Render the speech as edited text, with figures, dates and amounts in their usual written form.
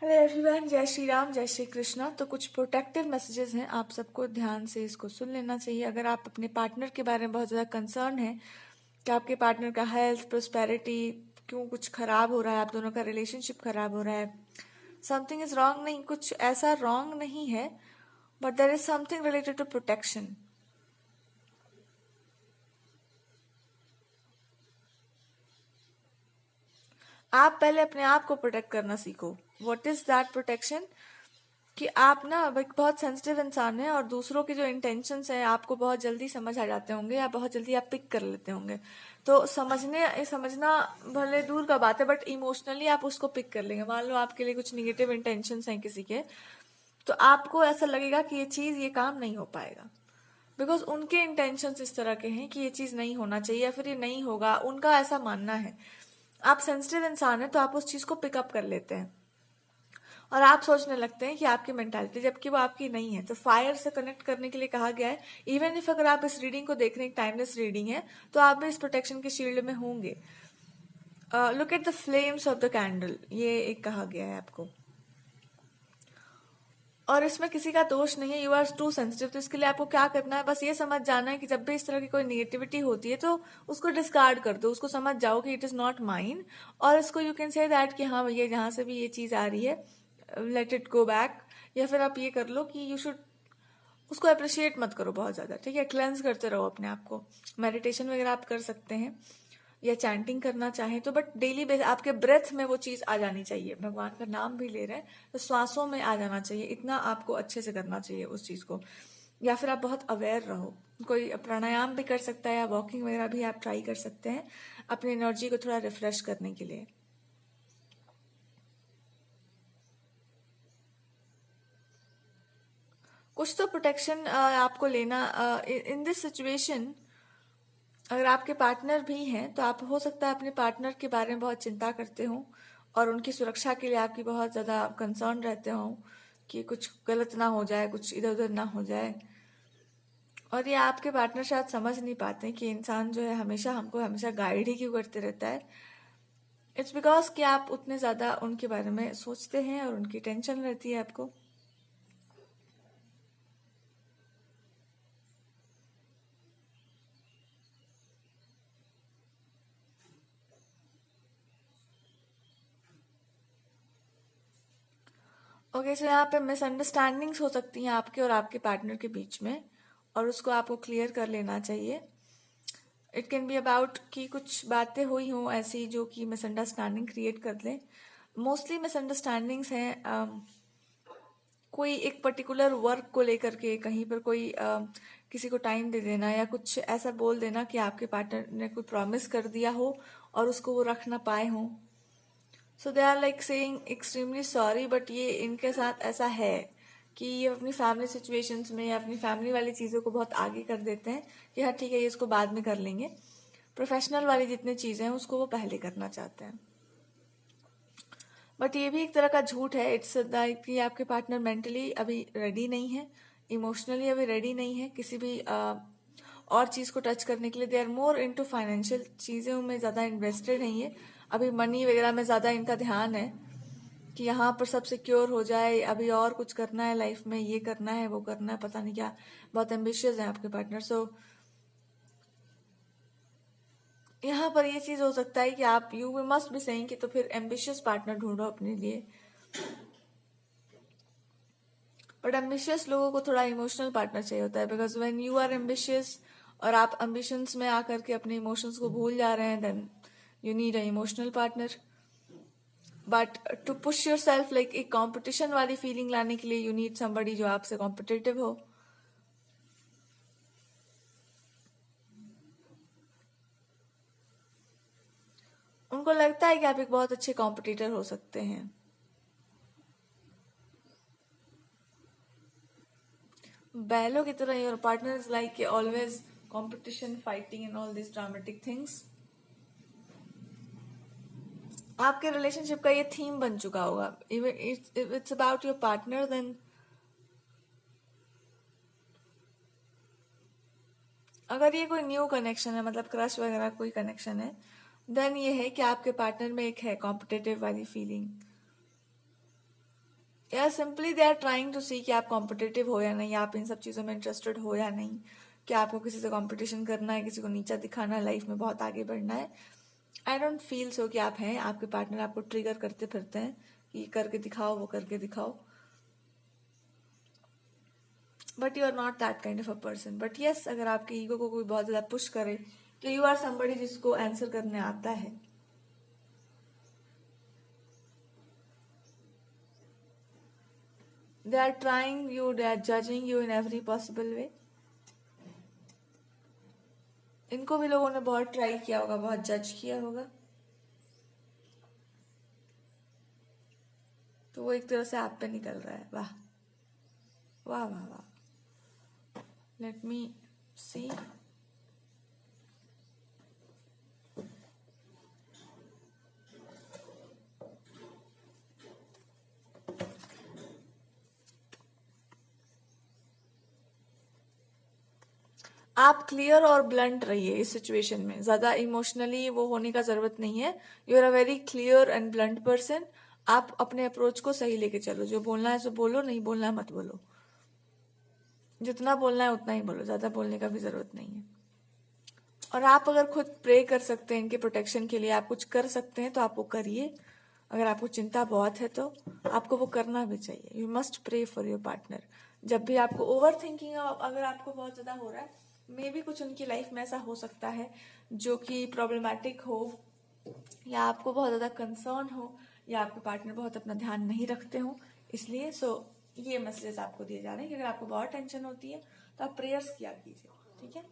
Hello everyone, जय श्री राम, जय श्री कृष्णा। तो कुछ प्रोटेक्टिव मैसेजेस हैं, आप सबको ध्यान से इसको सुन लेना चाहिए। अगर आप अपने पार्टनर के बारे में बहुत ज़्यादा कंसर्न है कि आपके पार्टनर का हेल्थ, प्रोस्पेरिटी क्यों कुछ खराब हो रहा है, आप दोनों का रिलेशनशिप खराब हो रहा है, समथिंग इज रॉन्ग, नहीं कुछ ऐसा रॉन्ग नहीं है, but there is something related to protection. आप पहले अपने आप को प्रोटेक्ट करना सीखो। What is that protection? कि आप ना एक बहुत सेंसिटिव इंसान है और दूसरों के जो इंटेंशंस हैं आपको बहुत जल्दी समझ आ जाते होंगे या बहुत जल्दी आप पिक कर लेते होंगे। तो समझना भले दूर का बात है, बट इमोशनली आप उसको पिक कर लेंगे। मान लो आपके लिए कुछ निगेटिव इंटेंशंस हैं किसी के, तो आपको ऐसा लगेगा कि ये काम नहीं हो पाएगा, बिकॉज उनके इंटेंशंस इस तरह के हैं कि ये चीज नहीं होना चाहिए या फिर ये नहीं होगा, उनका ऐसा मानना है। आप सेंसिटिव इंसान है तो आप उस चीज को पिकअप कर लेते हैं और आप सोचने लगते हैं कि आपकी मेंटालिटी, जबकि वो आपकी नहीं है। तो फायर से कनेक्ट करने के लिए कहा गया है, इवन इफ अगर आप इस रीडिंग को देख रहे हैं, टाइमलेस रीडिंग है, तो आप भी इस प्रोटेक्शन के शील्ड में होंगे। Look at the flames of the candle, ये एक कहा गया है आपको। और इसमें किसी का दोष नहीं है, यू आर टू सेंसिटिव। तो इसके लिए आपको क्या करना है, बस ये समझ जाना है कि जब भी इस तरह की कोई निगेटिविटी होती है तो उसको डिस्कार्ड कर दो, उसको समझ जाओ कि इट इज नॉट माइन। और इसको यू कैन से दैट कि हाँ भैया, जहां से भी ये चीज आ रही है, लेट इट गो बैक। या फिर आप ये कर लो कि यू शुड उसको अप्रिशिएट मत करो बहुत ज्यादा, ठीक है। क्लेंस करते रहो अपने आप को। मेडिटेशन वगैरह आप कर सकते हैं या चैंटिंग करना चाहें तो, बट डेली बेस आपके ब्रेथ में वो चीज आ जानी चाहिए। भगवान का नाम भी ले रहे हैं तो श्वासों में आ जाना चाहिए, इतना आपको अच्छे से करना चाहिए उस चीज को। या फिर आप बहुत अवेयर रहो, कोई प्राणायाम भी कर सकता है या वॉकिंग वगैरह भी आप ट्राई कर सकते हैं अपनी एनर्जी को थोड़ा रिफ्रेश करने के लिए। कुछ तो प्रोटेक्शन आपको लेना इन दिस सिचुएशन। अगर आपके पार्टनर भी हैं तो आप हो सकता है अपने पार्टनर के बारे में बहुत चिंता करते हो और उनकी सुरक्षा के लिए आपकी बहुत ज़्यादा कंसर्न रहते हो कि कुछ गलत ना हो जाए, कुछ इधर उधर ना हो जाए। और ये आपके पार्टनर शायद समझ नहीं पाते कि इंसान जो है हमेशा हमको हमेशा गाइड ही क्यों करते रहता है। इट्स बिकॉज कि आप उतने ज़्यादा उनके बारे में सोचते हैं और उनकी टेंशन रहती है आपको। ओके, सो यहाँ पे मिसअंडरस्टैंडिंग्स हो सकती हैं आपके और आपके पार्टनर के बीच में, और उसको आपको क्लियर कर लेना चाहिए। इट कैन बी अबाउट कि कुछ बातें हुई हों ऐसी जो कि मिसअंडरस्टैंडिंग क्रिएट कर दें। मोस्टली मिसअंडरस्टैंडिंग्स हैं कोई एक पर्टिकुलर वर्क को लेकर के, कहीं पर कोई किसी को टाइम दे देना या कुछ ऐसा बोल देना कि आपके पार्टनर ने कोई प्रॉमिस कर दिया हो और उसको वो रख ना पाए हों। So they are like saying extremely sorry, but ये इनके साथ ऐसा है कि ये अपनी फैमिली सिचुएशंस में या अपनी फैमिली वाली चीज़ों को बहुत आगे कर देते हैं कि हाँ ठीक है, ये इसको बाद में कर लेंगे। प्रोफेशनल वाली जितनी चीज़ें हैं उसको वो पहले करना चाहते हैं। बट ये भी एक तरह का झूठ है। इट्स लाइक कि आपके पार्टनर मेंटली अभी रेडी नहीं है, इमोशनली अभी रेडी नहीं है किसी भी और चीज़ को टच करने के लिए। They are more into financial चीज़ों में ज़्यादा इन्वेस्टेड नहीं है अभी, मनी वगैरह में ज़्यादा इनका ध्यान है कि यहाँ पर सब सिक्योर हो जाए, अभी और कुछ करना है लाइफ में, ये करना है वो करना है, पता नहीं क्या। बहुत एम्बिशियस है आपके पार्टनर। सो यहाँ पर ये चीज हो सकता है कि आप यू मस्ट बी सेइंग कि तो फिर एम्बिशियस पार्टनर ढूंढो अपने लिए। बट एम्बिशियस लोगों को थोड़ा इमोशनल पार्टनर चाहिए होता है, because when you are ambitious और आप एम्बिशंस में आकर के अपने इमोशंस को भूल जा रहे हैं, then you need a emotional partner. But to push yourself, like एक कॉम्पिटिशन वाली फीलिंग लाने के लिए यू नीड समबडी जो आपसे कॉम्पिटिटिव हो। उनको लगता है कि आप एक बहुत अच्छे कॉम्पिटिटर हो सकते हैं। बैलों की तरह your partner is like always competition, fighting and all this dramatic things. आपके रिलेशनशिप का ये थीम बन चुका होगा। It's about your partner, then अगर ये कोई न्यू कनेक्शन है, मतलब क्रश वगैरह कोई कनेक्शन है, देन ये है कि आपके पार्टनर में एक है कॉम्पिटिटिव वाली फीलिंग। या simply they are trying to see कि आप कॉम्पिटिटिव हो या नहीं, आप इन सब चीज़ों में इंटरेस्टेड हो या नहीं, कि आपको किसी से कंपटीशन करना है, किसी को नीचा दिखाना है, लाइफ में बहुत आगे बढ़ना है। आई डोंट फील सो कि आप हैं। आपके पार्टनर आपको ट्रिगर करते फिरते हैं कि ये करके दिखाओ, वो करके दिखाओ, but you are not that kind of a person. But yes, अगर आपके ईगो को कोई बहुत ज्यादा पुश करे तो यू आर समबडी जिसको आंसर करने आता है। They are trying you, they are judging you in every possible way. इनको भी लोगों ने बहुत ट्राई किया होगा, बहुत जज किया होगा, तो वो एक तरह से आप पे निकल रहा है। वाह वाह वाह वाह। लेट मी सी। आप क्लियर और ब्लंट रहिए इस सिचुएशन में, ज्यादा इमोशनली वो होने का जरूरत नहीं है। You are a very clear and blunt person. आप अपने अप्रोच को सही लेके चलो, जो बोलना है सो बोलो, नहीं बोलना है मत बोलो, जितना बोलना है उतना ही बोलो, ज्यादा बोलने का भी जरूरत नहीं है। और आप अगर खुद प्रे कर सकते हैं इनके प्रोटेक्शन के लिए, आप कुछ कर सकते हैं तो आप वो करिए। अगर आपको चिंता बहुत है तो आपको वो करना भी चाहिए। You must pray for your partner. जब भी आपको ओवर थिंकिंग अगर आपको बहुत ज्यादा हो रहा है, मे भी कुछ उनकी लाइफ में ऐसा हो सकता है जो कि प्रॉब्लमैटिक हो, या आपको बहुत ज्यादा कंसर्न हो, या आपके पार्टनर बहुत अपना ध्यान नहीं रखते हो, इसलिए ये मैसेजेस आपको दिए जा रहे हैं कि अगर आपको बहुत टेंशन होती है तो आप प्रेयर्स किया कीजिए, ठीक है।